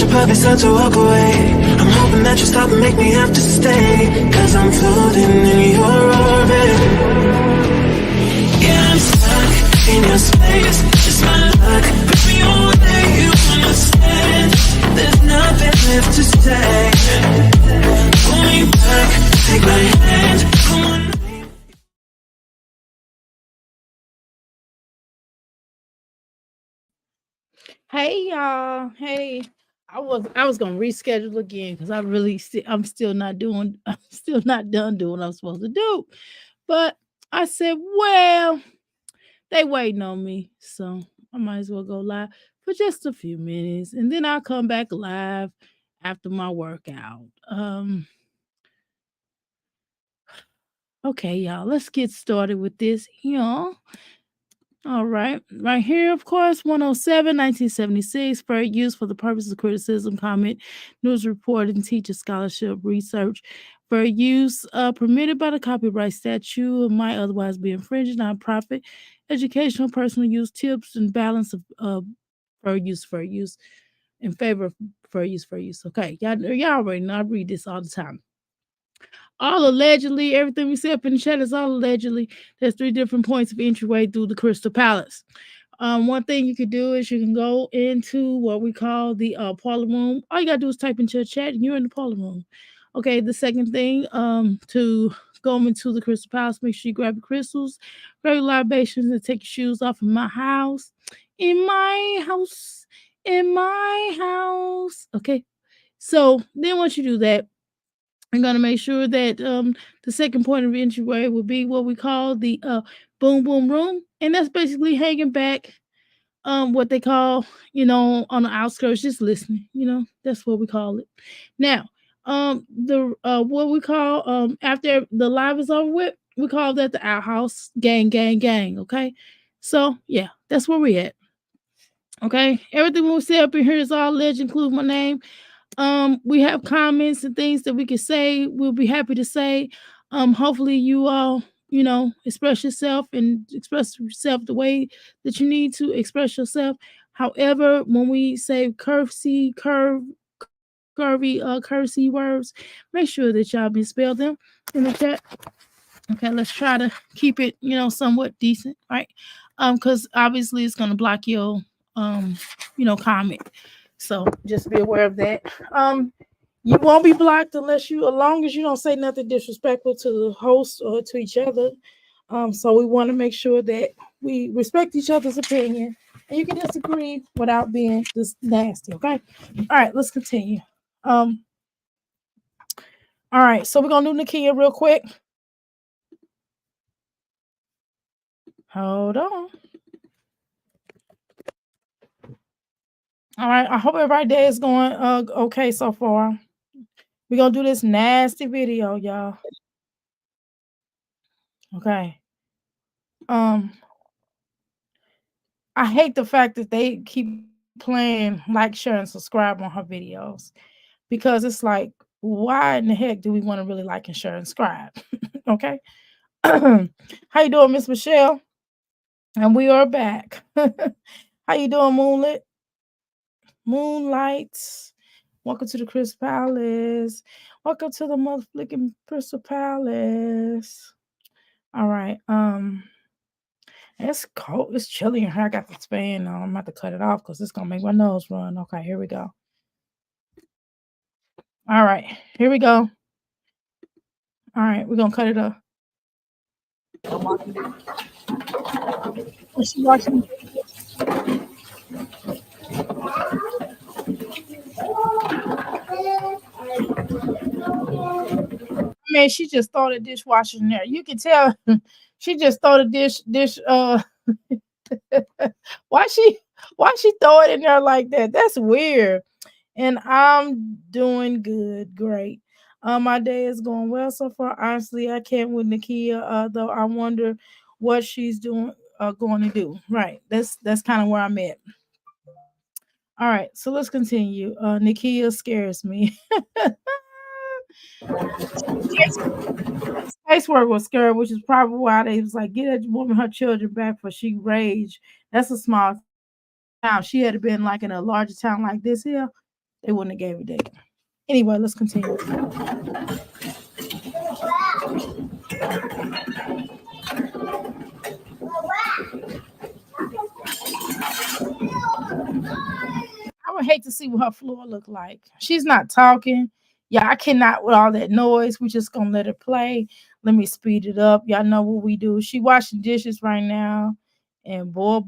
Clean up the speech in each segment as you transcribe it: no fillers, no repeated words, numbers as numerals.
your puppets start to walk away. I'm hoping that you stop and make me have to stay, cause I'm floating in your orbit. Yeah, I'm stuck in your space, just my luck. Push me away, you understand. There's nothing left to say. Pull me back, take my hand, come on. Hey y'all. Hey. I was gonna reschedule again because I'm still not doing I'm still not done doing what I'm supposed to do. But I said, well, they waiting on me. So I might as well go live for just a few minutes. And then I'll come back live after my workout. Okay, y'all, let's get started with this. All right. Right here, of course, 107, 1976, fair use for the purposes of criticism, comment, news reporting, teacher scholarship, research. Fair use permitted by the copyright statute and might otherwise be infringed, nonprofit, educational, personal use, tips, and balance of fair use in favor of fair use. Okay, y'all already know I read this all the time. All allegedly, everything we said up in the chat is all allegedly. There's 3 different points of entryway through the Crystal Palace. One thing you can do is you can go into what we call the parlor room. All you gotta do is type into a chat and you're in the parlor room. Okay, the second thing, to go into the Crystal Palace, make sure you grab your crystals, grab your libations, and take your shoes off in my house. In my house. In my house. Okay. So then once you do that, I'm gonna make sure that the second point of entryway will be what we call the boom boom room, and that's basically hanging back, what they call, on the outskirts, just listening. That's what we call it. Now, the what we call after the live is over with, we call that the outhouse gang gang gang. Okay, so yeah, that's where we at. Okay, everything we say up in here is all legend, include my name. We have comments and things that we can say. We'll be happy to say. Hopefully you all, express yourself and express yourself the way that you need to express yourself. However, when we say curvy words, make sure that y'all misspell them in the chat. Okay, let's try to keep it, somewhat decent, right? Because obviously it's gonna block your comment. So just be aware of that. You won't be blocked as long as you don't say nothing disrespectful to the host or to each other. So we want to make sure that we respect each other's opinion, and you can disagree without being just nasty. Okay. All right, let's continue. All right, so we're gonna do Nakia real quick. Hold on. All right, I hope everybody's day is going okay so far. We're gonna do this nasty video, y'all. Okay. I hate the fact that they keep playing like, share, and subscribe on her videos, because it's like, why in the heck do we want to really like and share and subscribe? Okay. How you doing, Miss Michelle? And we are back. How you doing, Moonlight? Welcome to the Crystal Palace. Welcome to the motherfucking Crystal Palace. All right. It's cold. It's chilly in here. I got the fan on. I'm about to cut it off because it's gonna make my nose run. Okay, here we go. All right, here we go. All right, we're gonna cut it off. Is she watching? Man, she just throw the dishwasher in there. You can tell she just throw the dish why she throw it in there like that? That's weird. And I'm doing good, great. My day is going well so far. Honestly, I can't with Nakia, though I wonder what she's going to do. Right. That's kind of where I'm at. All right, so let's continue. Nakia scares me. Casework was scared, which is probably why they was like, get that woman her children back, for she raged. That's a small town. She had been like in a larger town like this here, They wouldn't have gave a damn. Anyway, let's continue. I would hate to see what her floor look like. She's not talking. Yeah, I cannot with all that noise. We just gonna let it play. Let me speed it up. Y'all know what we do. She washing dishes right now. And boy.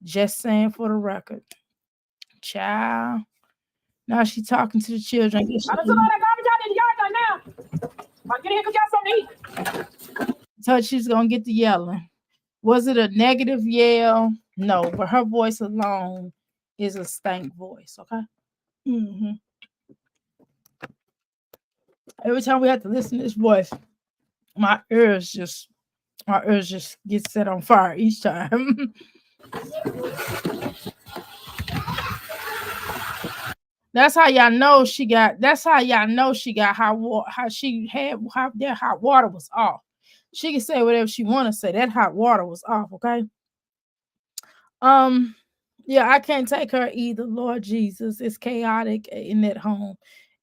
Just saying for the record. Child. Now she talking to the children. I guess so she's gonna get the yelling. Was it a negative yell? No, but her voice alone is a stank voice, okay? Mm-hmm. Every time we have to listen to this voice, my ears just get set on fire each time. That's how y'all know she got how she had how that hot water was off. She can say whatever she want to say. That hot water was off, okay? Yeah, I can't take her either, Lord Jesus. It's chaotic in that home.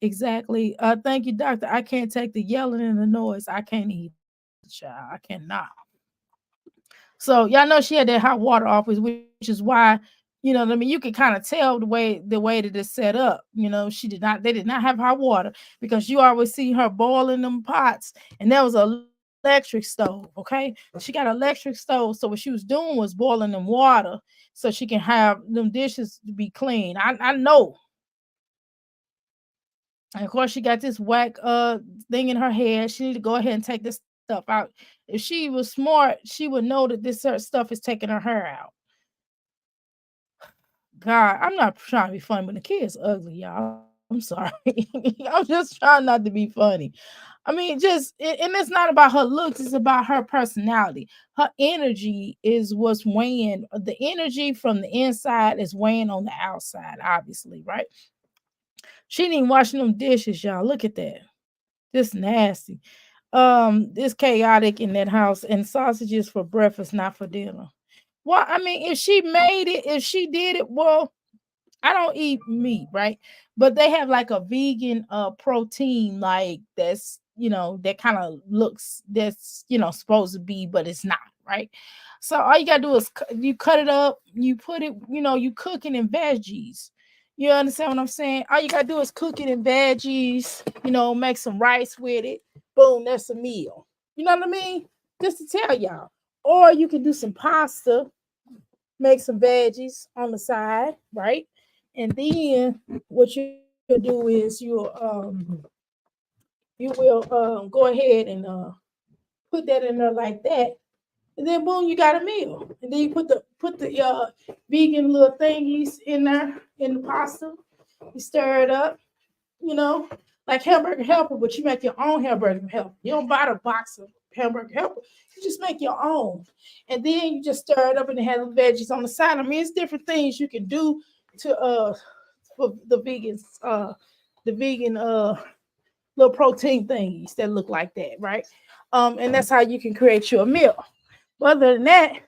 Exactly. Thank you, doctor. I can't take the yelling and the noise. I can't either, child. I cannot. So y'all know she had that hot water off, which is why, you know what I mean, you can kind of tell the way that it's set up. You know, they did not have hot water because you always see her boiling them pots, and there was a electric stove. Okay, she got an electric stove, so what she was doing was boiling them water so she can have them dishes to be clean. I know. And of course, she got this whack thing in her head. She need to go ahead and take this stuff out. If she was smart, she would know that this stuff is taking her hair out. God, I'm not trying to be funny, but the kid's ugly, y'all. I'm sorry. I'm just trying not to be funny. I mean, and it's not about her looks, it's about her personality. Her energy is what's weighing. The energy from the inside is weighing on the outside, obviously, right? She ain't even washing them dishes, y'all. Look at that. This nasty. This chaotic in that house, and sausages for breakfast, not for dinner. Well, I mean, if she made it, if she did it, well, I don't eat meat, right? But they have like a vegan protein, like that's, you know, that kind of looks that's, you know, supposed to be, but it's not, right? So all you gotta do is you cut it up, you put it, you know, you cook it in veggies. You understand what I'm saying? All you gotta do is cook it in veggies, you know, make some rice with it. Boom, that's a meal. You know what I mean? Just to tell y'all. Or you can do some pasta, make some veggies on the side, right? And then what you do is you will go ahead and put that in there like that, and then boom, you got a meal. And then you put the vegan little thingies in there in the pasta. You stir it up, you know, like hamburger helper, but you make your own hamburger helper. You don't buy the box of hamburger helper. You just make your own, and then you just stir it up and have the veggies on the side. I mean, it's different things you can do to for the vegan little protein thingies that look like that, right? And that's how you can create your meal. But other than that,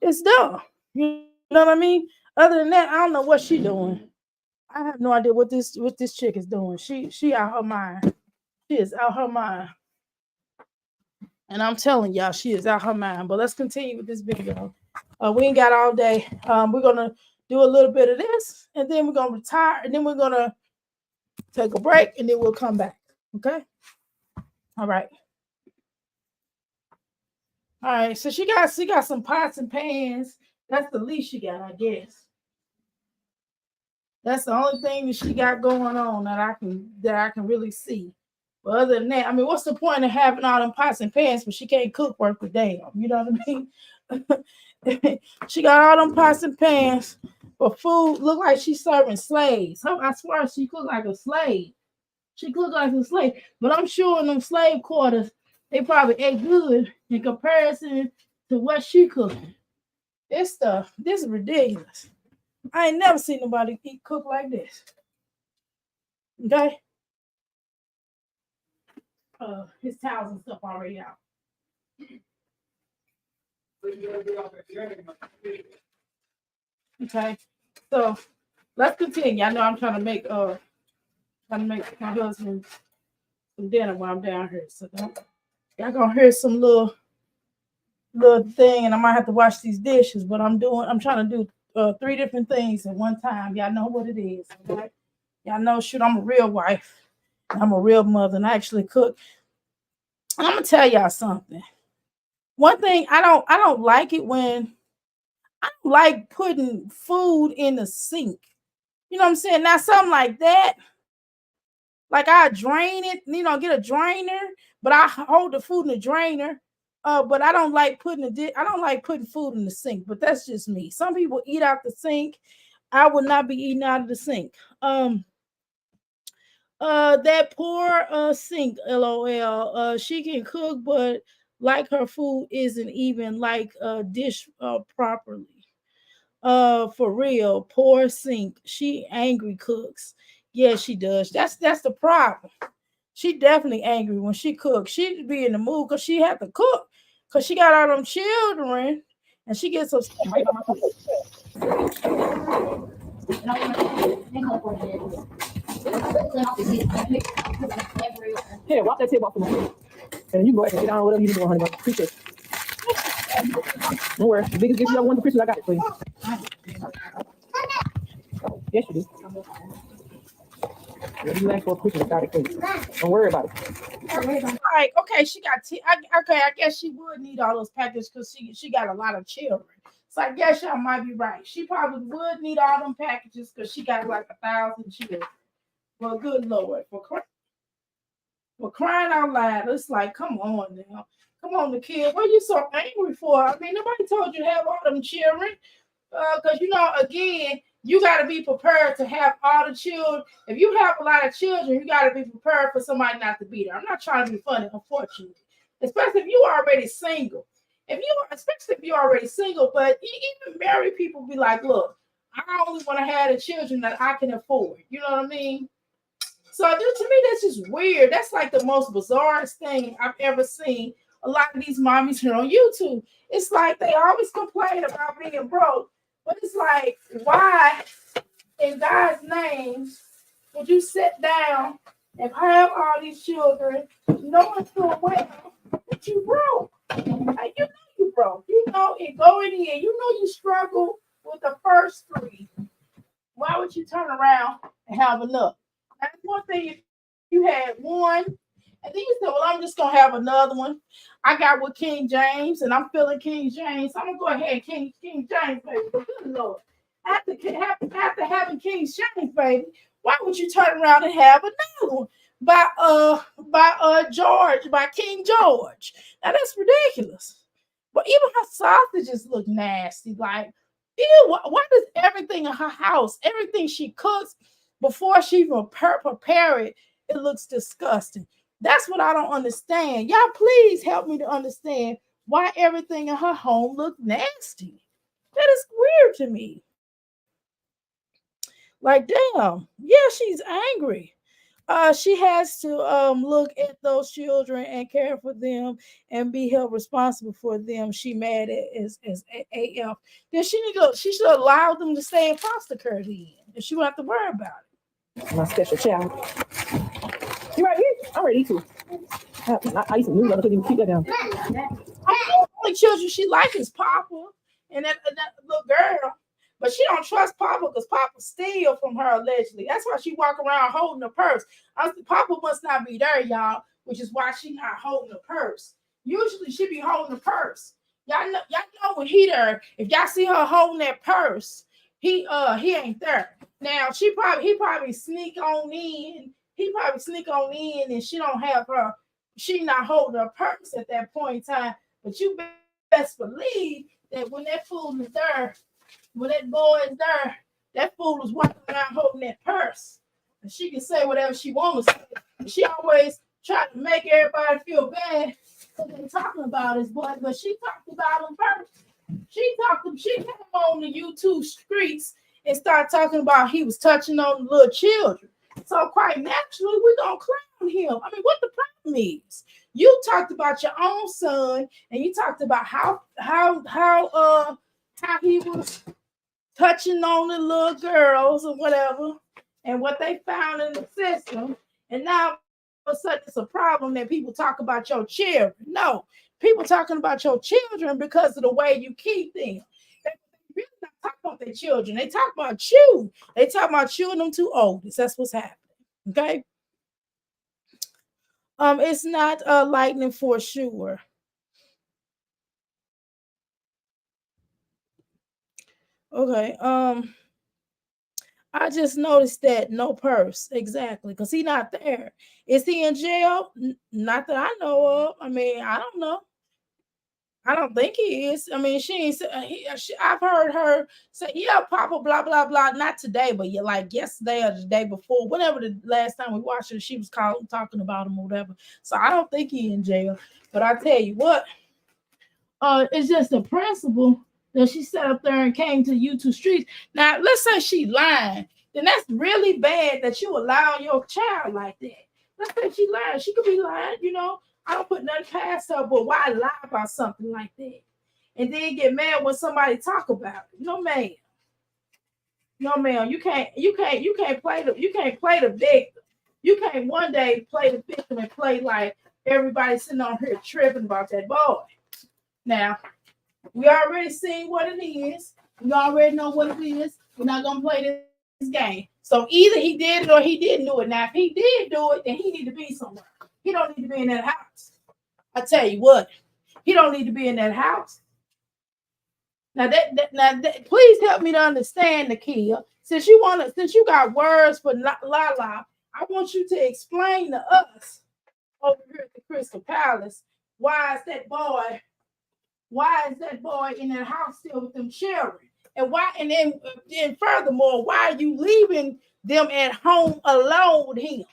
it's done. You know what I mean? Other than that, I don't know what she's doing. I have no idea what this chick is doing. She out her mind. She is out her mind. And I'm telling y'all, she is out her mind. But let's continue with this video. We ain't got all day. We're gonna do a little bit of this, and then we're gonna retire, and then we're gonna take a break, and then we'll come back. Okay. All right. All right. So she got some pots and pans. That's the least she got, I guess. That's the only thing that she got going on that I can really see. But other than that, I mean, what's the point of having all them pots and pans when she can't cook worth a damn? You know what I mean? She got all them pots and pans for food. Look like she's serving slaves. I swear she cooked like a slave. She cooked like a slave. But I'm sure in them slave quarters, they probably ate good in comparison to what she cooking. This is ridiculous. I ain't never seen nobody cook like this. Okay? His towels and stuff already out. Okay, so let's continue. I know I'm trying to make my husband some dinner while I'm down here. So y'all gonna hear some little thing, and I might have to wash these dishes. But I'm trying to do 3 different things at one time. Y'all know what it is. Okay? Y'all know, shoot, I'm a real wife. I'm a real mother, and I actually cook. And I'm gonna tell y'all something. One thing I don't like it when I don't like putting food in the sink. You know what I'm saying? Now something like that, like I drain it, get a drainer, but I hold the food in the drainer. But I don't like I don't like putting food in the sink. But that's just me. Some people eat out the sink. I would not be eating out of the sink. That poor sink, LOL. She can cook, but like her food isn't even like dish properly. For real, poor sink. She angry cooks. Yeah, she does. That's the problem. She definitely angry when she cooks. She be in the mood because she had to cook because she got all them children and she gets upset. Here, walk that table off the me. And you go ahead and sit down, whatever you do, honey. But appreciate it. Don't worry. The biggest gift you ever want for Christmas, I got it for you. Yes, you do. What do you ask for Christmas? I got it for you. Don't worry about it. Like, okay, she got okay. I guess she would need all those packages because she got a lot of children. So I guess y'all might be right. She probably would need all them packages because she got like 1,000 children. Well, good Lord, for crying out loud, it's like, come on now. Come on, the kid. What are you so angry for? I mean, nobody told you to have all them children. Because, again, you got to be prepared to have all the children. If you have a lot of children, you got to be prepared for somebody not to be there. I'm not trying to be funny, unfortunately. Especially if you are already single. Especially if you're already single, but even married people be like, look, I only want to have the children that I can afford. You know what I mean? So to me, that's just weird. That's like the most bizarre thing I've ever seen. A lot of these mommies here on YouTube, it's like they always complain about being broke, but it's like, why, in God's name, would you sit down and have all these children, knowing full well that you broke? Like, you broke. And going in, you struggle with the first 3. Why would you turn around and have enough? That's one thing. If you had one, and then you said, well, I'm just going to have another one. I got with King James, and I'm feeling King James. So I'm going to go ahead and King James, baby. But good Lord. After having King James, baby, why would you turn around and have another one by King George? Now, that's ridiculous. But even her sausages look nasty. Like, ew, why does everything in her house, everything she cooks, before she even prepare it, it looks disgusting. That's what I don't understand. Y'all, please help me to understand why everything in her home looks nasty. That is weird to me. Like, damn, yeah, she's angry. She has to look at those children and care for them and be held responsible for them. She mad at as AF. Then she should allow them to stay in foster care then, and she won't have to worry about it. My special child. You right here? I'm ready to. I used to move. I couldn't even keep that down. The only children she likes is Papa and that little girl. But she don't trust Papa because Papa steal from her allegedly. That's why she walk around holding a purse. Papa must not be there, y'all, which is why she not holding a purse. Usually she be holding a purse. Y'all know when he there. If y'all see her holding that purse, he ain't there. Now he probably sneak on in. He probably sneak on in, and she don't have her. She not holding her purse at that point in time. But you best believe that when that fool is there. When that boy is there, that fool is walking around holding that purse. And she can say whatever she wants to say. She always try to make everybody feel bad because they're talking about his boy, but she talked about him first. She came on the YouTube streets and started talking about he was touching on the little children. So quite naturally, we're gonna clown him. I mean, what the problem is? You talked about your own son, and you talked about how he was touching on the little girls or whatever, and what they found in the system. And now all of a sudden it's a problem that people talk about your children. No, people talking about your children because of the way you keep them. They really not talking about their children. They talk about you. They talk about you and them two oldest. That's what's happening. Okay. It's not lightning for sure. Okay. I just noticed that no purse exactly because he not there. Is he in jail? Not that I know of. I mean, I don't know. I don't think he is. I mean, she ain't. I've heard her say, "Yeah, Papa, blah blah blah." Not today, but yeah, like yesterday or the day before, whenever the last time we watched her, she was calling, talking about him or whatever. So I don't think he in jail. But I tell you what, it's just a principle that she sat up there and came to YouTube streets. Now, let's say she lying, then that's really bad that you allow your child like that. Let's say she lying. She could be lying, you know. I don't put nothing past her, but why lie about something like that? And then get mad when somebody talk about it. No man. No man. You can't play the victim. You can't one day play the victim and play like everybody sitting on here tripping about that boy. Now, we already seen what it is. We already know what it is. We're not gonna play this game. So either he did it or he didn't do it. Now, if he did do it, then he need to be somewhere. He don't need to be in that house. I tell you what, he don't need to be in that house. Please help me to understand, Nakia. Since you got words for Lala, I want you to explain to us over here at the Crystal Palace why is that boy in that house still with them children? And why? And then furthermore, why are you leaving them at home alone with him?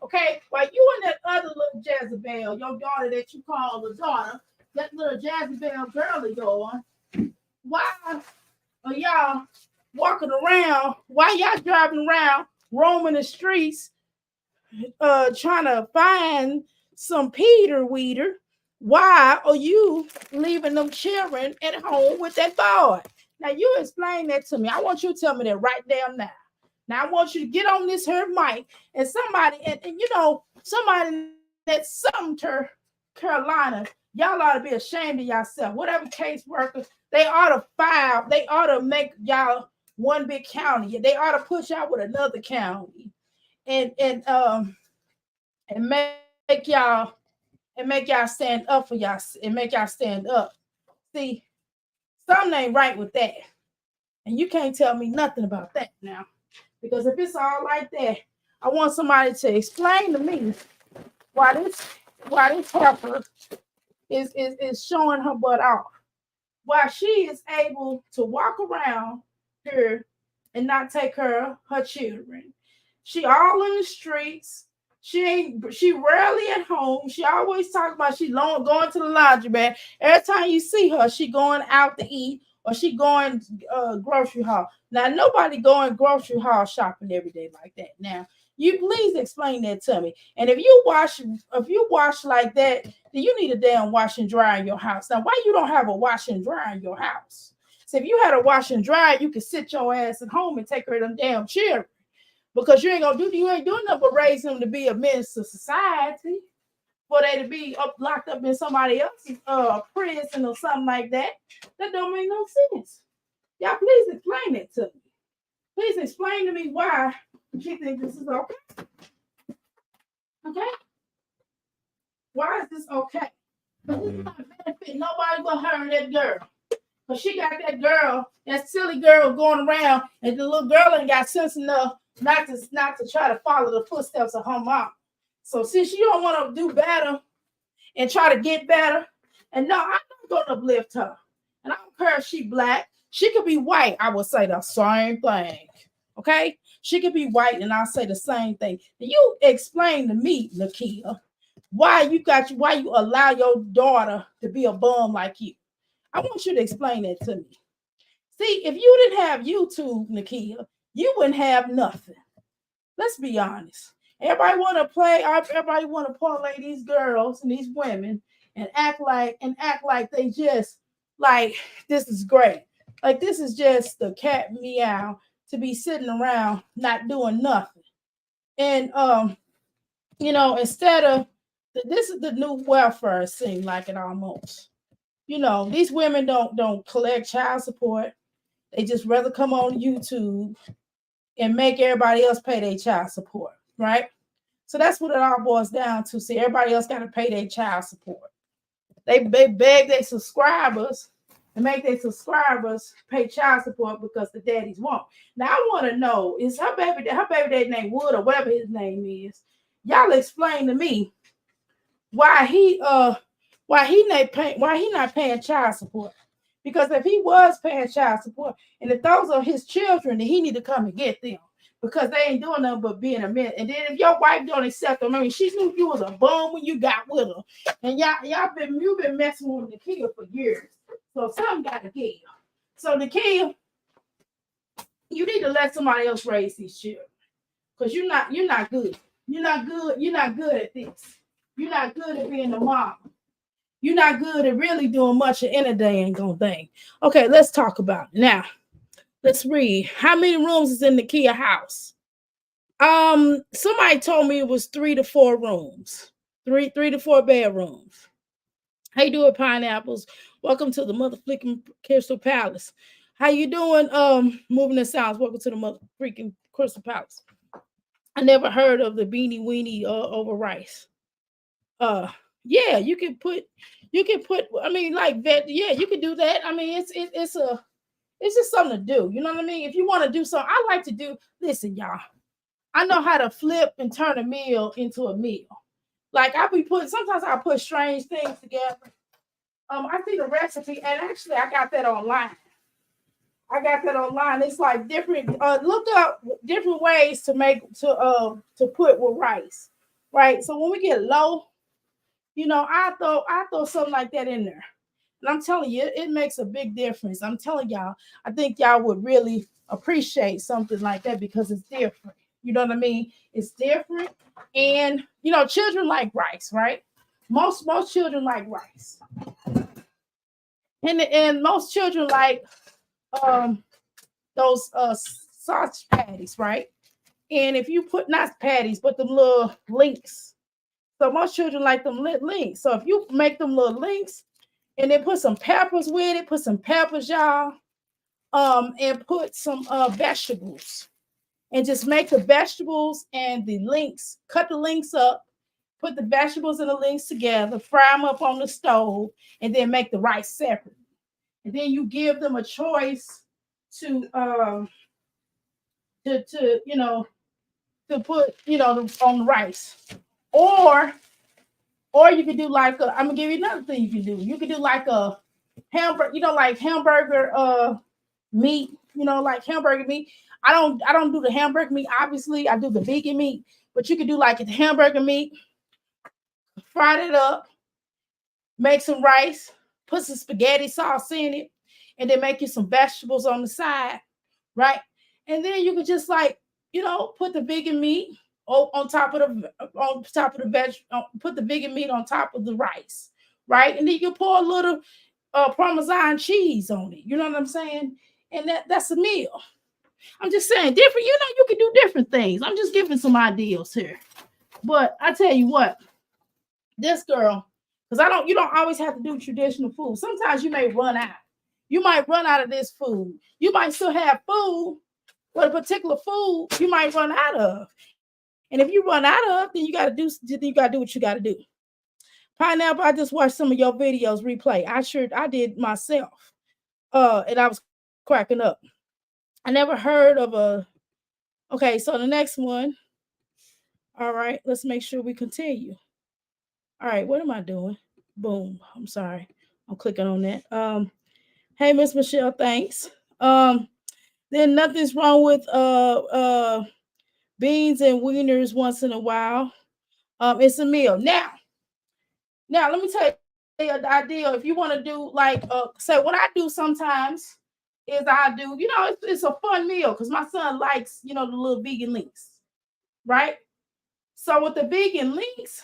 Okay, while you and that other little Jezebel, your daughter that you call the daughter, that little Jezebel girl of yours, why are y'all walking around? Why y'all driving around, roaming the streets, trying to find some Peter Weeder? Why are you leaving them children at home with that boy? Now you explain that to me. I want you to tell me that right there now. Now I want you to get on this her mic and somebody and you know somebody that Sumter, Carolina, y'all ought to be ashamed of yourself. Whatever caseworkers, they ought to file. They ought to make y'all one big county. They ought to push out with another county and make y'all stand up for y'all and make y'all stand up. See, something ain't right with that. And you can't tell me nothing about that now. Because if it's all like that, I want somebody to explain to me why this heifer is showing her butt off. Why she is able to walk around here and not take her children. She all in the streets. She rarely at home. She always talks about she going to the laundromat. Every time you see her, she going out to eat or she going grocery haul. Now nobody going grocery haul shopping every day like that. Now you please explain that to me. And if you wash like that, then you need a damn wash and dry in your house. Now why you don't have a wash and dry in your house? So if you had a wash and dry, you could sit your ass at home and take care of them damn children. Because you ain't doing nothing but raise them to be a menace to society, for they to be locked up in somebody else's prison or something like that. That don't make no sense. Y'all, please explain it to me. Please explain to me why she thinks this is okay. Okay? Why is this okay? Because this is not benefit nobody but her and that girl. Because she got that silly girl going around, and the little girl ain't got sense enough not to try to follow the footsteps of her mom. So since you don't want to do better and try to get better, and no, I'm not going to uplift her. And I don't care if she black. She could be white. I would say the same thing. Okay? She could be white, and I'll say the same thing. You explain to me, Nakia, why you allow your daughter to be a bum like you. I want you to explain that to me. See, if you didn't have YouTube, Nakia, you wouldn't have nothing. Let's be honest. Everybody want to parlay these girls and these women and act like they just like this is great. Like this is just the cat meow to be sitting around not doing nothing. And instead of this is the new welfare, it seems like it almost. These women don't collect child support. They just rather come on YouTube and make everybody else pay their child support, right? So that's what it all boils down to. See, everybody else got to pay their child support. They beg their subscribers and make their subscribers pay child support because the daddies won't. Now I want to know, is her baby daddy named Wood or whatever his name is? Y'all explain to me why he not paying child support. Because if he was paying child support, and if those are his children, then he need to come and get them. Because they ain't doing nothing but being a man. And then if your wife don't accept them, I mean, she knew you was a bum when you got with her. And you've been messing with Nika for years. So something got to give. So Nika, you need to let somebody else raise these children. Because you're not good. You're not good at this. You're not good at being a mom. You're not good at really doing much of any dang gonna thing. Okay, let's talk about it. Now. Let's read. How many rooms is in the Kia house? Somebody told me it was 3 to 4 rooms. Three to 4 bedrooms. How you doing, pineapples? Welcome to the mother freaking Crystal Palace. How you doing? Moving the sounds. Welcome to the mother freaking Crystal Palace. I never heard of the beanie weenie over rice. Yeah, you can put. I mean, like that. Yeah, you can do that. I mean, it's just something to do. You know what I mean? If you want to do something, I like to do. Listen, y'all. I know how to flip and turn a meal into a meal. Like sometimes I put strange things together. I see the recipe, and actually I got that online. It's like different. Look up different ways to put with rice, right? So when we get low, I throw something like that in there. And I'm telling you, it makes a big difference. I'm telling y'all, I think y'all would really appreciate something like that because it's different. You know what I mean? It's different. And, children like rice, right? Most children like rice. And most children like those sausage patties, right? And if you put, not patties, but them little links. So most children like them links. So if you make them little links, and then put some peppers with it. Put some peppers, y'all. And put some vegetables. And just make the vegetables and the links. Cut the links up. Put the vegetables and the links together. Fry them up on the stove. And then make the rice separate. And then you give them a choice to put on the rice. Or you could do I'm gonna give you another thing you can do. You could do like a hamburger, like hamburger meat, like hamburger meat. I don't do the hamburger meat, obviously. I do the vegan meat, but you could do like the hamburger meat, fry it up, make some rice, put some spaghetti sauce in it, and then make you some vegetables on the side, right? And then you could just put the vegan meat on top of the veg, put the vegan meat on top of the rice, right? And then you pour a little Parmesan cheese on it. You know what I'm saying? And that's a meal. I'm just saying different. You can do different things. I'm just giving some ideas here. But I tell you what, this girl, because you don't always have to do traditional food. Sometimes you may run out. You might run out of this food. You might still have food, but a particular food you might run out of. And if you run out of, then you gotta do what you gotta do. Pineapple, I just watched some of your videos replay. I did myself. And I was cracking up. I never heard of okay, so the next one. All right, let's make sure we continue. All right, what am I doing? Boom. I'm sorry. I'm clicking on that. Hey, Miss Michelle, thanks. Then nothing's wrong with beans and wieners once in a while. It's a meal. Now let me tell you the idea. If you want to do say what I do sometimes is it's a fun meal because my son likes, the little vegan links, right? So with the vegan links,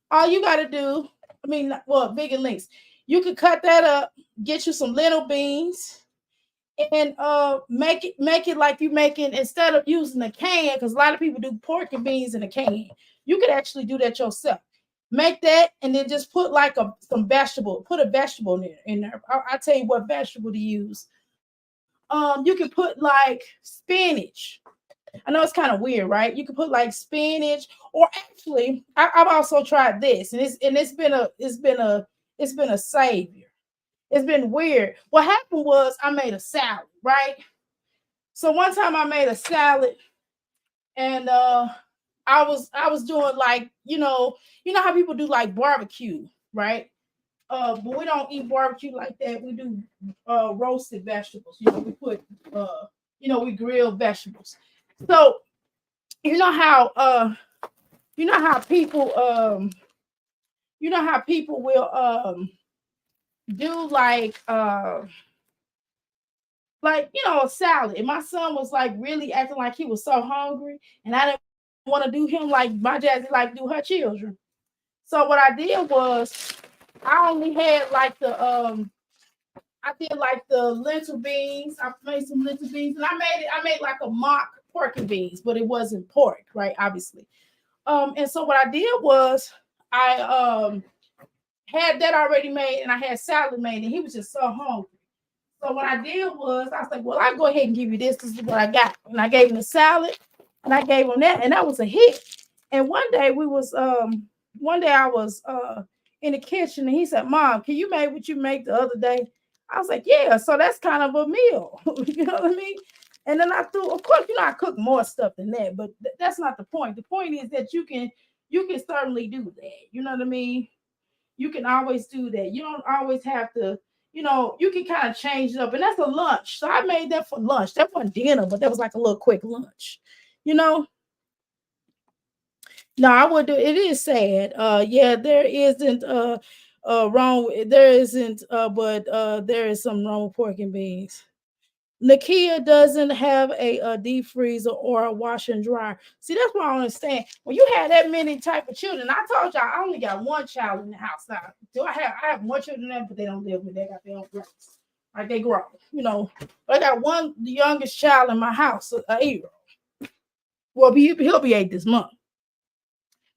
all you got to do, vegan links, you can cut that up, get you some lentil beans, and make it like you making, instead of using a can, because a lot of people do pork and beans in a can. You could actually do that yourself. Make that and then just put like some vegetable. Put a vegetable in there. I'll tell you what vegetable to use. You can put like spinach. I know it's kind of weird, right? You can put like spinach, or actually, I've also tried this, and it's been a savior. It's been weird. What happened was I made a salad, right? So one time I made a salad, and I was doing like, you know how people do like barbecue, right? But we don't eat barbecue like that. We do roasted vegetables. We put we grill vegetables. So you know how you know how people will do like a salad. And my son was like really acting like he was so hungry, and I didn't want to do him like my daddy like do her children. So what I did was I only had like I did like the lentil beans. I made some lentil beans, and I made like a mock pork and beans, but it wasn't pork, right? Obviously. And so what I did was I had that already made, and I had salad made, and he was just so hungry. So what I did was I was like, well, I'll go ahead and give you this. This is what I got. And I gave him the salad, and I gave him that, and that was a hit. And one day I was in the kitchen, and he said, Mom, can you make what you make the other day? I was like, yeah. So that's kind of a meal. You know what I mean? And then I threw, of course, I cook more stuff than that, but that's not the point. The point is that you can certainly do that. You know what I mean? You can always do that. You don't always have to, you can kind of change it up. And that's a lunch. So I made that for lunch. That wasn't dinner, but that was like a little quick lunch. You know? No, I would do it. Is sad. Yeah, there isn't wrong. There isn't but there is some wrong with pork and beans. Nakia doesn't have a deep freezer or a wash and dryer. See, that's what I don't understand. When you have that many type of children, I told y'all I only got one child in the house. Now, do I have more children than them, but they don't live with me. They got their own place. Like they grow. But I got one, the youngest child in my house, a 8-year-old. Well, he'll be 8 this month.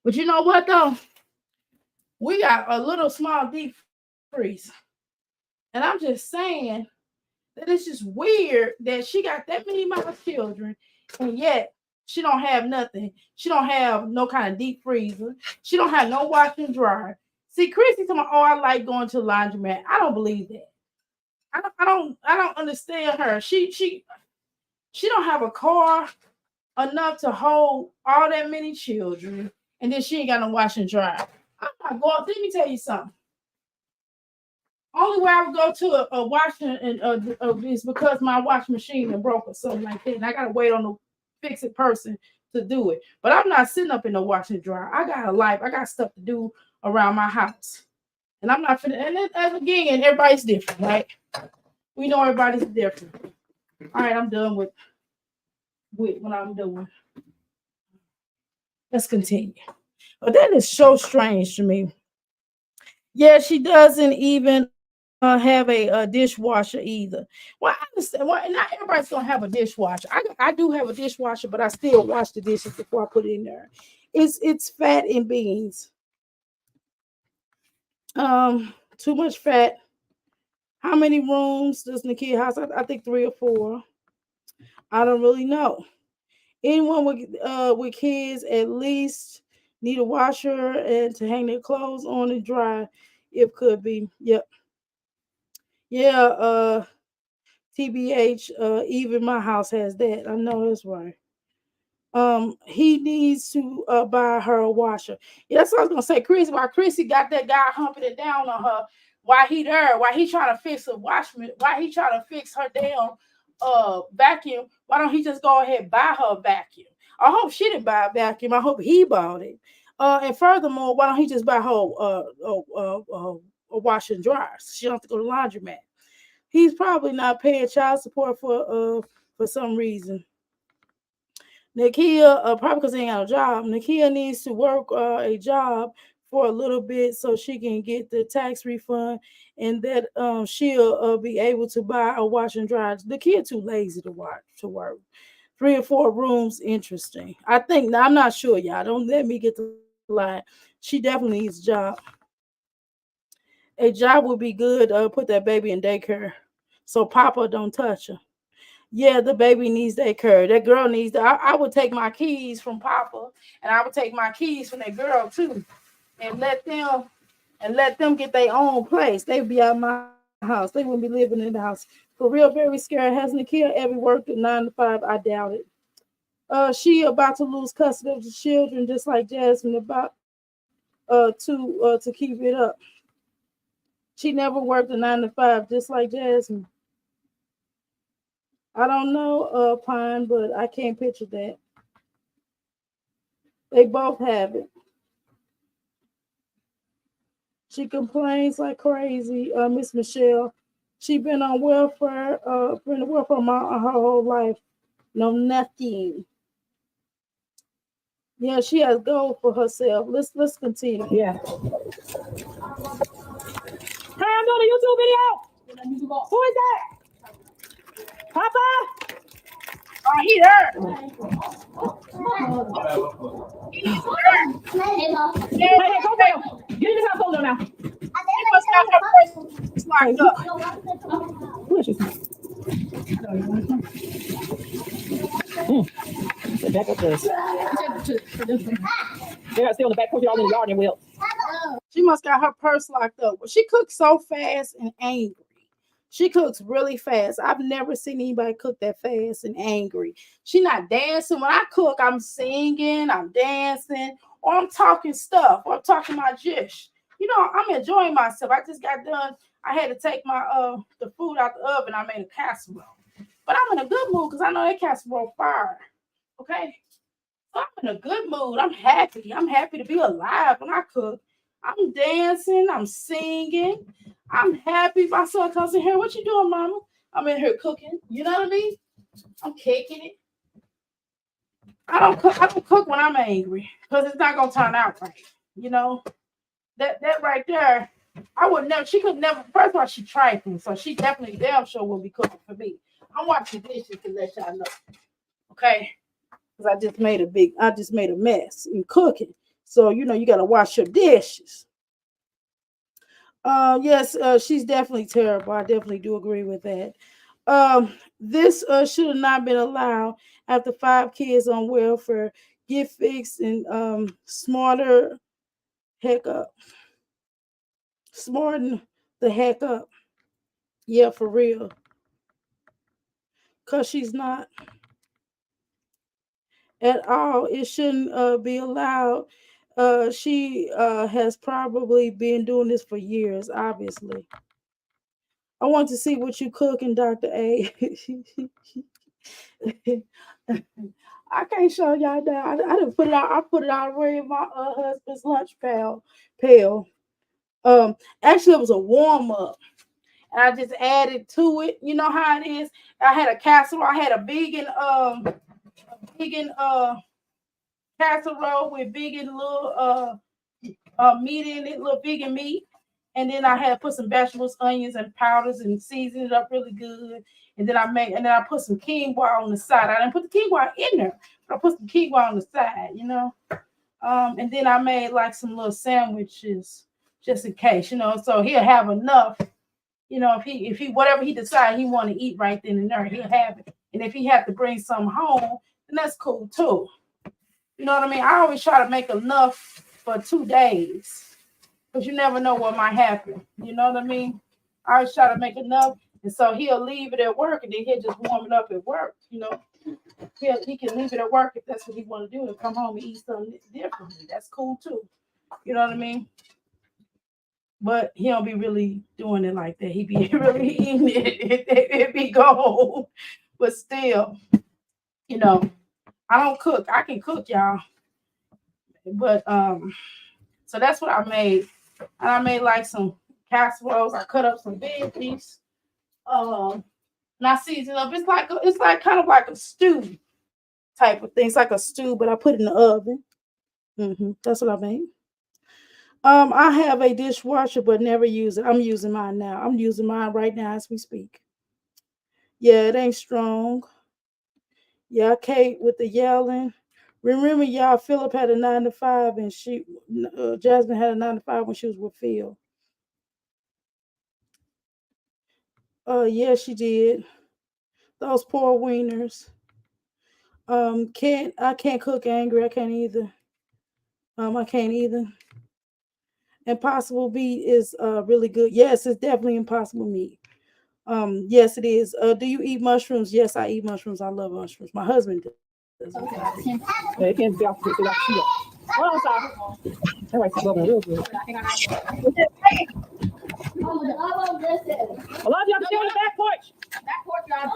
But you know what though? We got a little small deep freeze. And I'm just saying that it's just weird that she got that many of my children, and yet she don't have nothing. She don't have no kind of deep freezer. She don't have no washer and dryer. See, Chrissy told me, "Oh, I like going to the laundromat." I don't believe that. I don't understand her. She don't have a car enough to hold all that many children, and then she ain't got no washer and dryer. I'm not going. Let me tell you something. Only way I would go to a washing and is because my washing machine is broke or something like that, and I gotta wait on the fix it person to do it. But I'm not sitting up in the washing and dryer. I got a life. I got stuff to do around my house, and I'm not finna. And then, as again, everybody's different, right? We know everybody's different. All right, I'm done with what I'm doing. Let's continue. But that is so strange to me. Yeah, she doesn't even have a dishwasher either. Well, I understand. Well, not everybody's gonna have a dishwasher. I do have a dishwasher, but I still wash the dishes before I put it in there. It's fat and beans. Too much fat. How many rooms does Nakia house? I think 3 or 4. I don't really know. Anyone with kids at least need a washer and to hang their clothes on and dry. It could be. Yep. Yeah. TBH. Even my house has that. I know that's right. He needs to buy her a washer. Yeah, that's what I was gonna say. Chrissy, why Chrissy got that guy humping it down on her? Why he there? Why he trying to fix a washman? Why he trying to fix her damn vacuum? Why don't he just go ahead and buy her a vacuum? I hope she didn't buy a vacuum. I hope he bought it. And furthermore, why don't he just buy her a washer and dryer? So she don't have to go to the laundromat. He's probably not paying child support for some reason. Nakia, probably because he ain't got a job. Nakia needs to work a job for a little bit so she can get the tax refund, and that she'll be able to buy a wash and dry. The kid too lazy to watch to work. 3 or 4 rooms, interesting. I think now I'm not sure, y'all. Don't let me get the lie. She definitely needs a job. A job would be good. Put that baby in daycare so Papa don't touch her. Yeah, the baby needs daycare. That girl needs. I would take my keys from Papa, and I would take my keys from that girl too, and let them get their own place. They would be out of my house. They wouldn't be living in the house. For real, very scared. Has Nakia ever worked a 9 to 5? I doubt it. She about to lose custody of the children, just like Jasmine about to keep it up. She never worked a 9 to 5, just like Jasmine. I don't know, Pine, but I can't picture that. They both have it. She complains like crazy, Miss Michelle. She been on welfare her whole life. No nothing. Yeah, she has gold for herself. Let's continue. Yeah. Hey, I'm doing a YouTube video. Who is that? Papa? Oh, he there. He's there. Hey, come down. Get in this house, hold on now. She must got her purse Hey, locked up. who is she? The back of this. They got to stay on the back porch, y'all in the yard, and we'll. She must got her purse locked up. Well, she cooks so fast and angry. She cooks really fast. I've never seen anybody cook that fast and angry. She not dancing. When I cook, I'm singing, I'm dancing, or I'm talking stuff, or I'm talking my jish. I'm enjoying myself. I just got done. I had to take my the food out the oven. I made a casserole. But I'm in a good mood because I know that casserole fire. Okay? So I'm in a good mood. I'm happy. I'm happy to be alive when I cook. I'm dancing. I'm singing. I'm happy. My son comes in here. What you doing, mama? I'm in here cooking. You know what I mean? I'm kicking it. I don't cook when I'm angry because it's not gonna turn out right. You know that right there. I would never. She could never. First of all, she trifling, so she definitely damn sure will be cooking for me. I'm watching dishes to let y'all know. Okay, because I just made a mess in cooking. So you gotta wash your dishes. Yes, she's definitely terrible. I definitely do agree with that. This should have not been allowed after 5 kids on welfare. Get fixed and smarter heck up. Smarten the heck up. Yeah, for real. Cause she's not at all. It shouldn't be allowed. She has probably been doing this for years, obviously. I want to see what you cooking, Dr. A. I can't show y'all that. I didn't put it out. I put it already in my husband's lunch pail. Actually, it was a warm up, and I just added to it. You know how it is. I had a casserole. I had a vegan casserole with vegan little meat in it, little vegan meat. And then I had put some vegetables, onions, and powders and seasoned it up really good. And then I put some quinoa on the side. I didn't put the quinoa in there, but I put some quinoa on the side. And then I made like some little sandwiches just in case, so he'll have enough. If he whatever he decides he want to eat right then and there, he'll have it. And if he had to bring some home, then that's cool too. You know what I mean? I always try to make enough for 2 days. Because you never know what might happen. You know what I mean? I always try to make enough. And so he'll leave it at work and then he'll just warm it up at work. He can leave it at work if that's what he want to do and come home and eat something differently. That's cool too. You know what I mean? But he don't be really doing it like that. He be really eating it. It be gold. But still, I don't cook. I can cook, y'all. But so that's what I made. And I made like some casseroles. I cut up some veggies. And I seasoned up. It's like kind of like a stew type of thing. It's like a stew, but I put it in the oven. That's what I made. I have a dishwasher, but never use it. I'm using mine now. I'm using mine right now as we speak. Yeah, it ain't strong. Yeah, Kate with the yelling. Remember, y'all, Philip had a 9 to 5, and Jasmine had a 9 to 5 when she was with Phil. Yeah, she did. Those poor wieners. I can't cook angry. I can't either. I can't either. Impossible meat is really good. Yes, it's definitely impossible meat. Yes, it is. Do you eat mushrooms? Yes, I eat mushrooms. I love mushrooms. My husband does. Yeah, it can't be off the cheetah. Hold on, sorry. That right, bubbling real good. A lot of y'all stay on the back porch. Back porch, y'all.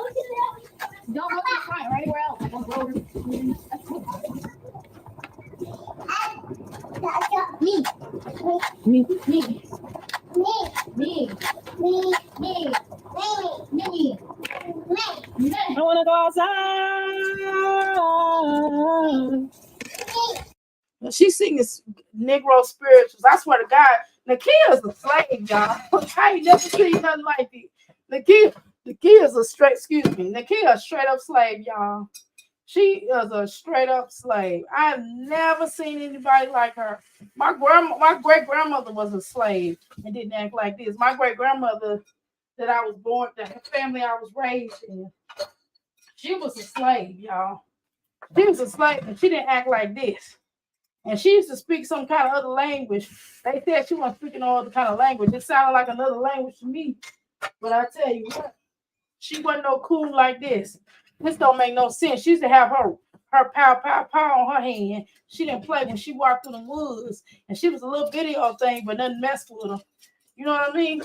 Don't go to the front or anywhere else. Me. Me. Me. Me. Me. Me. Me. Me. I wanna go outside. She sings Negro spirituals. I swear to God, Nakia's a slave, y'all. I ain't never seen nothing like it. Nakia's a straight, excuse me, Nakia a straight up slave, y'all. She is a straight up slave. I've never seen anybody like her. My great grandmother was a slave and didn't act like this. My great grandmother that I was born, the family I was raised in, she was a slave, y'all. She was a slave and she didn't act like this. And she used to speak some kind of other language. They said she wasn't speaking no other kind of language. It sounded like another language to me. But I tell you what, she wasn't no cool like this. This don't make no sense. She used to have her pow on her hand. She didn't play when she walked through the woods. And she was a little video thing, but nothing messed with her. You know what I mean?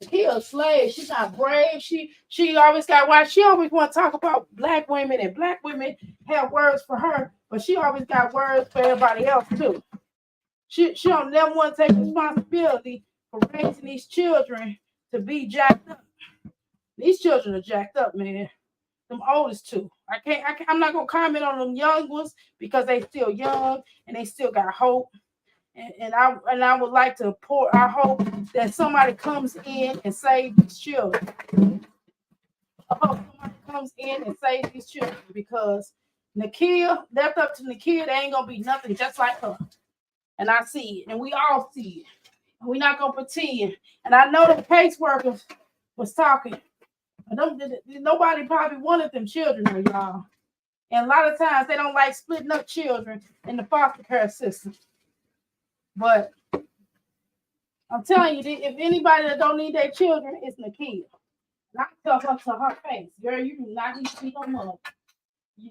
He a slave. She's not brave. She always got why she always want to talk about black women, and black women have words for her, but she always got words for everybody else too. She don't never want to take responsibility for raising these children to be jacked up. These children are jacked up, man. Them oldest two. I'm not gonna comment on them young ones because they still young and they still got hope. And I would like to I hope that somebody comes in and save these children. I hope somebody comes in and save these children because Nakia, left up to Nakia, they ain't gonna be nothing just like her. And I see it, and we all see it. And we're not gonna pretend. And I know the caseworkers was talking. Nobody probably wanted them children, y'all. And a lot of times they don't like splitting up children in the foster care system. But I'm telling you, if anybody that don't need their children, it's Nakia. And I tell her to her face, girl, you do not need to be no mother. You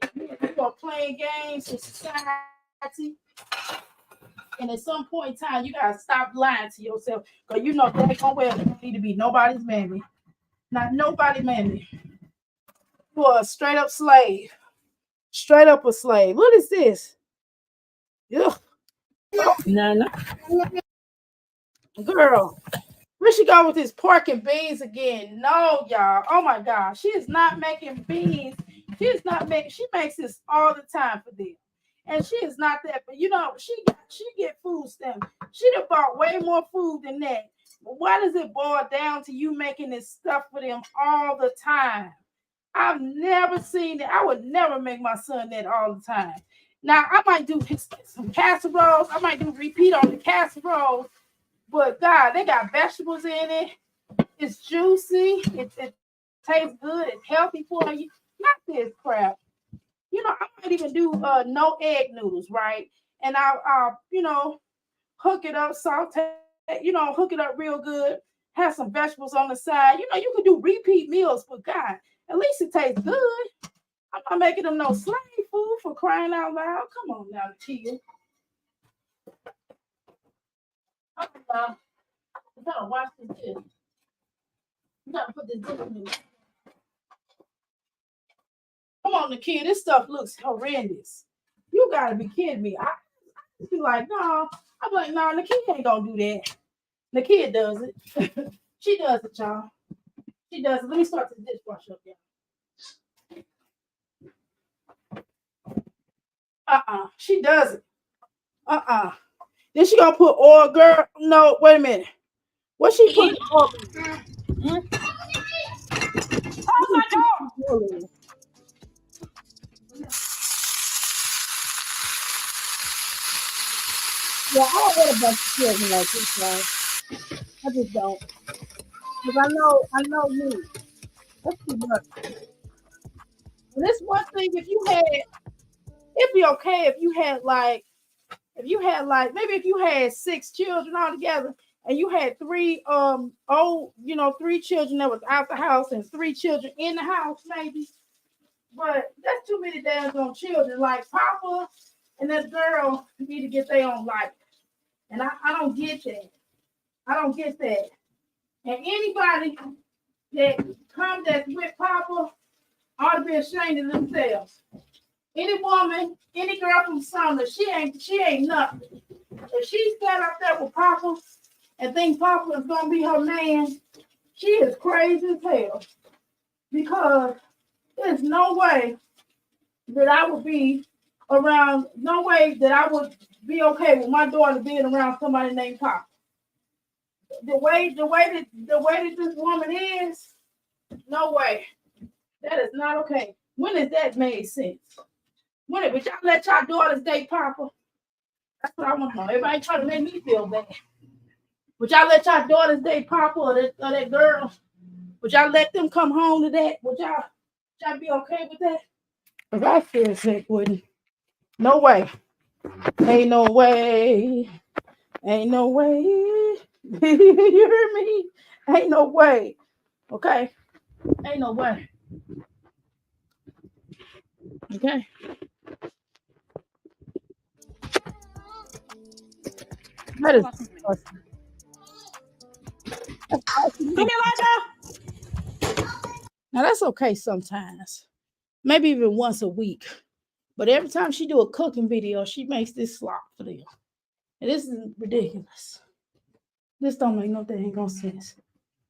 are playing games in society. And at some point in time, you gotta stop lying to yourself. Because you know that gonna well you need to be nobody's mammy. Not nobody mammy. You are a straight up slave. Straight up a slave. What is this? Ugh. Nana. Girl, where she go with this pork and beans again? No, y'all. Oh my God. She is not making beans. She makes this all the time for them. And she is not that, but you know, she get food stamps. She done bought way more food than that. But why does it boil down to you making this stuff for them all the time? I've never seen it. I would never make my son that all the time. Now I might do some casseroles. I might do repeat on the casseroles. But God, they got vegetables in it. It's juicy. It tastes good. It's healthy for you. Not this crap. You know, I might even do no egg noodles, right? And I'll hook it up, saute, hook it up real good. Have some vegetables on the side. You know, you can do repeat meals, but God, at least it tastes good. I'm not making them no slave food for crying out loud. Come on now, Tia. I'm gonna watch this dish. You gotta put this dish in. Come on, Nakia, this stuff looks horrendous. You gotta be kidding me. I be like, no. I'm like, no, Nakia ain't gonna do that. Nakia does it. She does it, y'all. She does it. Let me start this dishwasher up, y'all. She does it. Then she gonna put oil, girl. No, wait a minute. What she put oil in? Close my door. Yeah, I don't want a bunch of children like this, guys. I just don't. Because I know you. That's too much. And this one thing, if you had, it'd be okay if you had like, maybe if you had 6 children all together and you had 3 3 children that was out the house and 3 children in the house, maybe. But that's too many damn children. Like Papa and that girl need to get their own life. And I don't get that. I don't get that. And anybody that comes that's with Papa ought to be ashamed of themselves. Any woman, any girl from Sumner, she ain't nothing. If she stand up there with Papa and think Papa is gonna be her man, she is crazy as hell. Because there's no way that I would be around, no way that I would be okay with my daughter being around somebody named Papa. The way that this woman is, no way. That is not okay. When has that made sense? When would y'all let y'all daughters date Papa? That's what I want to know. Everybody trying to make me feel bad. Would y'all let y'all daughters date Papa or that girl? Would y'all let them come home to that? Would y'all be okay with that? If I feel sick, wouldn't. No way. Ain't no way. Ain't no way. You hear me? Ain't no way. Okay? Ain't no way. Okay? That is disgusting. Come here, Elijah. Now that's okay sometimes. Maybe even once a week. But every time she do a cooking video, she makes this slop for them. And this is ridiculous. This don't make no dang sense.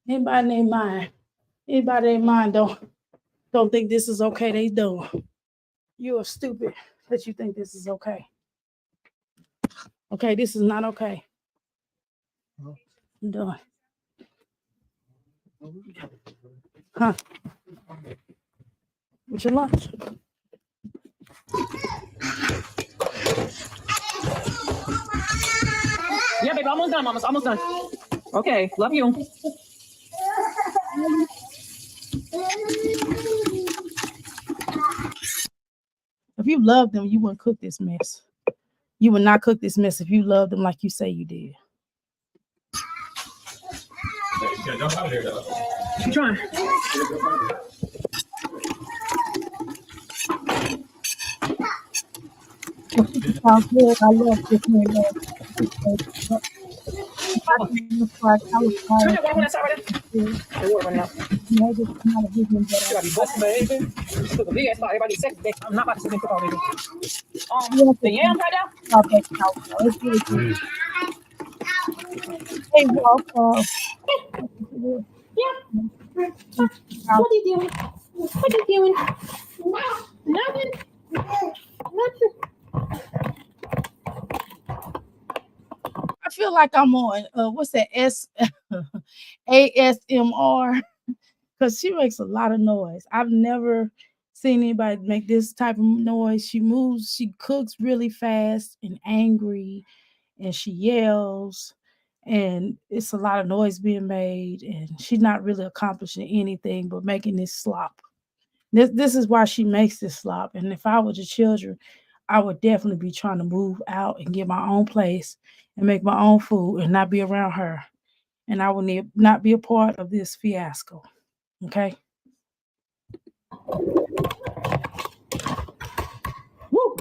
Anybody in mind don't think this is okay, they do. You are stupid that you think this is okay. Okay, this is not okay. I'm done. Huh? What's your lunch? Yeah, baby, almost done, Mama's almost done. Okay, love you. If you love them, you wouldn't cook this mess. You would not cook this mess if you love them like you say you did. You trying? Sounds good. I love this man. Turn it, walk on that side right there. The water running out. Should I be busting my head? She took a big ass bite. Everybody said that. I'm not about to sit and cook already. The yams right there? Hey, welcome. Yeah. What are you doing? What are you doing? Nothing. Nothing. I feel like I'm on what's that ASMR because she makes a lot of noise. I've never seen anybody make this type of noise. She moves, she cooks really fast and angry, and she yells, and it's a lot of noise being made, and she's not really accomplishing anything but making this slop. This is why she makes this slop. And if I were the children, I would definitely be trying to move out and get my own place and make my own food and not be around her. And I will not be a part of this fiasco. Okay? Woo.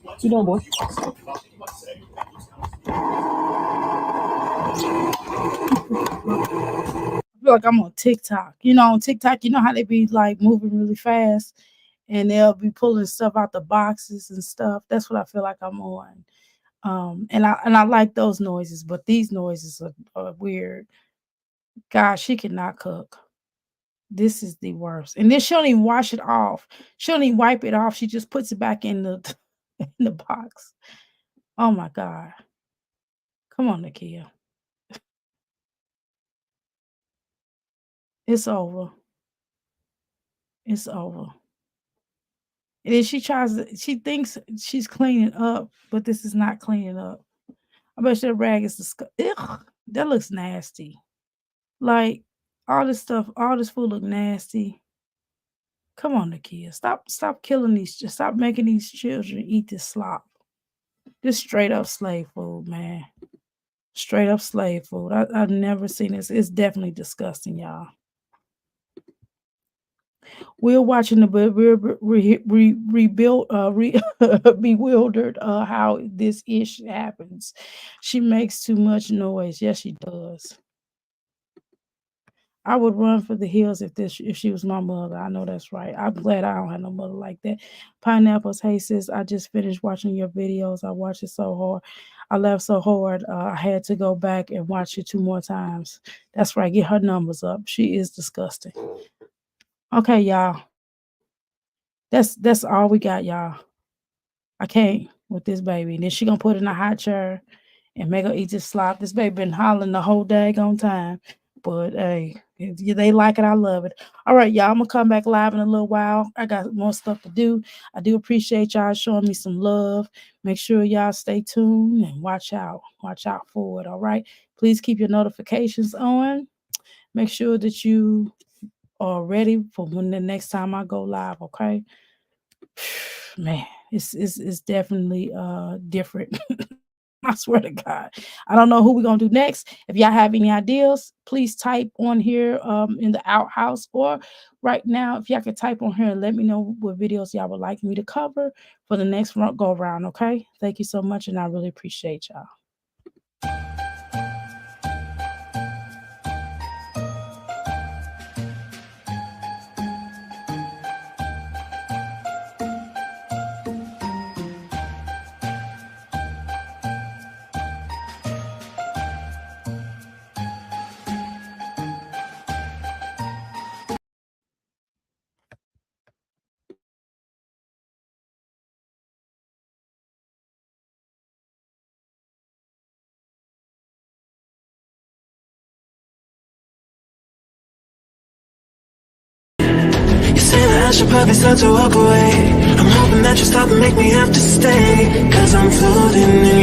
What you doing, boy? I feel like I'm on TikTok. You know, on TikTok, you know how they be like moving really fast and they'll be pulling stuff out the boxes and stuff. That's what I feel like I'm on. And I like those noises, but these noises are weird. God, she cannot cook. This is the worst. And then she don't even wash it off. She don't even wipe it off. She just puts it back in the in the box. Oh my God. Come on, Nakia. It's over. It's over. And then she thinks she's cleaning up, but this is not cleaning up. I bet that rag is disgusting. That looks nasty. Like all this stuff, all this food look nasty. Come on, Nakia. Stop killing stop making these children eat this slop. This straight up slave food, man. Straight up slave food. I've never seen this. It's definitely disgusting, y'all. We're watching bewildered how this ish happens. She makes too much noise. Yes, she does. I would run for the hills if she was my mother. I know that's right. I'm glad I don't have no mother like that. Pineapples, hey sis, I just finished watching your videos. I watched it so hard. I laughed so hard. I had to go back and watch it 2 more times. That's right. Get her numbers up. She is disgusting. Okay, y'all. That's all we got, y'all. I can't with this baby. And then she gonna put it in a hot chair and make her eat this slop. This baby been hollering the whole daggone time. But hey, if they like it, I love it. All right, y'all. I'm gonna come back live in a little while. I got more stuff to do. I do appreciate y'all showing me some love. Make sure y'all stay tuned and watch out. Watch out for it. All right. Please keep your notifications on. Make sure that you are ready for when the next time I go live. Okay. Man, it's definitely different. I swear to God. I don't know who we're gonna do next. If y'all have any ideas, please type on here in the outhouse, or right now, if y'all could type on here and let me know what videos y'all would like me to cover for the next go around. Okay. Thank you so much, and I really appreciate y'all. You say that I should probably start to walk away. I'm hoping that you stop and make me have to stay, 'cause I'm floating in